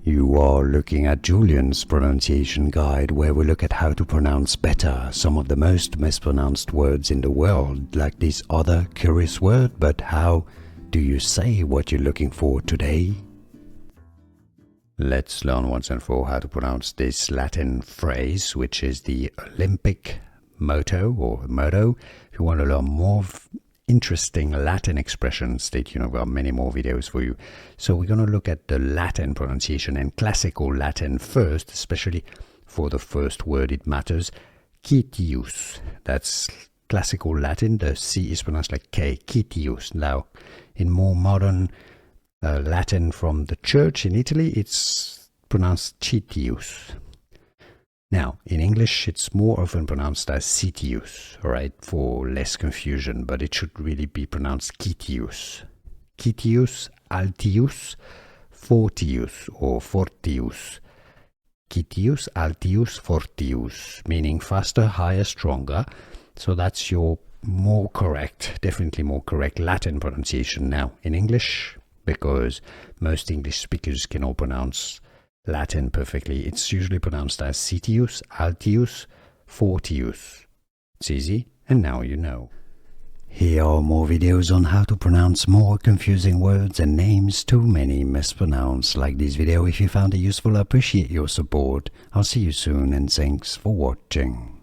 You are looking at Julian's pronunciation guide, where we look at how to pronounce better some of the most mispronounced words in the world, like this other curious word. But how do you say what you're looking for today? Let's learn once and for all how to pronounce this Latin phrase, which is the Olympic motto or motto. If you want to learn more interesting Latin expressions, stay tuned. I've got many more videos for you. So we're going to look at the Latin pronunciation and classical Latin first, especially for the first word. It matters. Citius. That's classical Latin. The C is pronounced like K. Citius. Now, in more modern Latin from the church in Italy, it's pronounced Citius. Now, in English, it's more often pronounced as Citius, right, for less confusion, but it should really be pronounced Citius. Citius Altius Fortius or Fortius. Citius Altius Fortius, meaning faster, higher, stronger. So that's your more correct, definitely more correct Latin pronunciation. Now, in English, because most English speakers can all pronounce Latin perfectly, it's usually pronounced as Citius Altius Fortius. It's easy, and now you know. Here are more videos on how to pronounce more confusing words and names too many mispronounced. Like this video if you found it useful. I appreciate your support. I'll see you soon, and thanks for watching.